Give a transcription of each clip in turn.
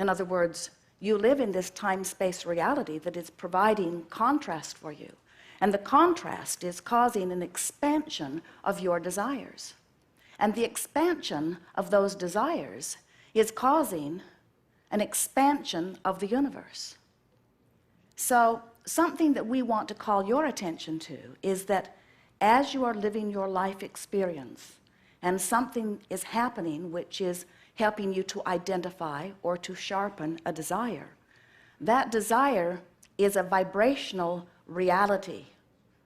In other words, you live in this time-space reality that is providing contrast for you. And the contrast is causing an expansion of your desires. And the expansion of those desires is causing an expansion of the universe. So something that we want to call your attention to is that as you are living your life experience and something is happening which is helping you to identify or to sharpen a desire, that desire is a vibrational reality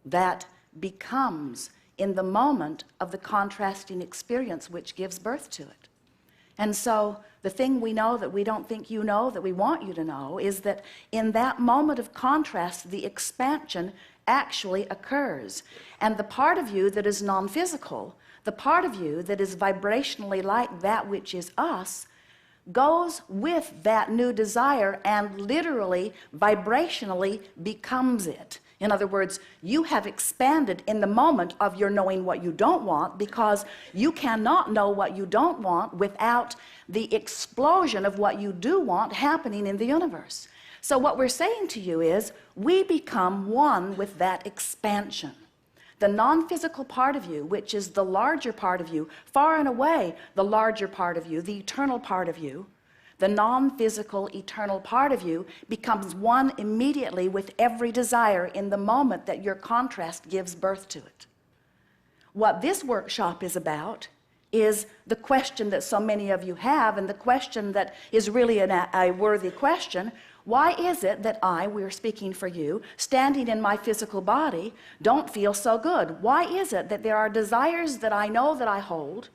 that becomes in the moment of the contrasting experience which gives birth to it. And so the thing we know that we don't think you know, that we want you to know, is that in that moment of contrast, the expansion actually occurs. And the part of you that is non-physical, the part of you that is vibrationally like that which is us, goes with that new desire and literally, vibrationally becomes it. In other words, you have expanded in the moment of your knowing what you don't want, because you cannot know what you don't want without the explosion of what you do want happening in the universe. So what we're saying to you is, we become one with that expansion. The non-physical part of you, which is the larger part of you, far and away the larger part of you, the eternal part of you, the non-physical eternal part of you becomes one immediately with every desire in the moment that your contrast gives birth to it. What this workshop is about is the question that so many of you have, and the question that is really a worthy question. Why is it that we're speaking for you, standing in my physical body, don't feel so good? Why is it that there are desires that I know that I hold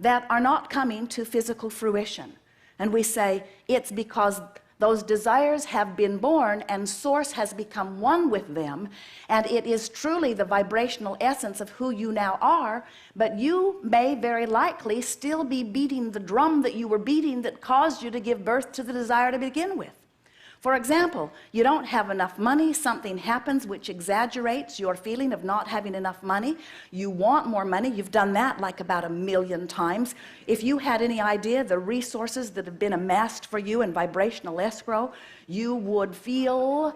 that are not coming to physical fruition? And we say, it's because those desires have been born and Source has become one with them, and it is truly the vibrational essence of who you now are, but you may very likely still be beating the drum that you were beating that caused you to give birth to the desire to begin with. For example, you don't have enough money, something happens which exaggerates your feeling of not having enough money. You want more money, you've done that like about 1,000,000 times. If you had any idea the resources that have been amassed for you in vibrational escrow, you would feel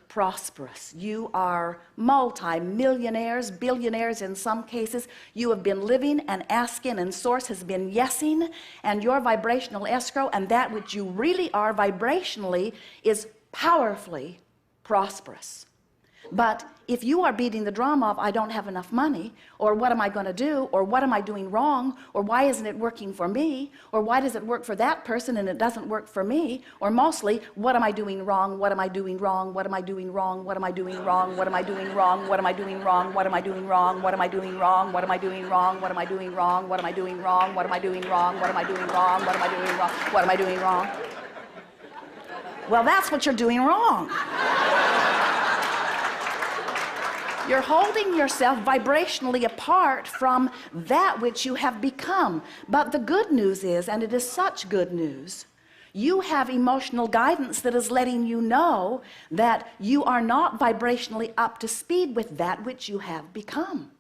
prosperous. You are multi-millionaires, billionaires in some cases. You have been living and asking, and Source has been yesing, and your vibrational escrow and that which you really are vibrationally is powerfully prosperous. But if you are beating the drum of, I don't have enough money, or what am I going to do, or what am I doing wrong, or why isn't it working for me, or why does it work for that person and it doesn't work for me, or mostly, what am I doing wrong, what am I doing wrong, what am I doing wrong, what am I doing wrong, what am I doing wrong, what am I doing wrong, what am I doing wrong, what am I doing wrong, what am I doing wrong, what am I doing wrong, what am I doing wrong, what am I doing wrong, what am I doing wrong, what am I doing wrong, what am I doing wrong? Well, that's what you're doing wrong. You're holding yourself vibrationally apart from that which you have become. But the good news is, and it is such good news, you have emotional guidance that is letting you know that you are not vibrationally up to speed with that which you have become.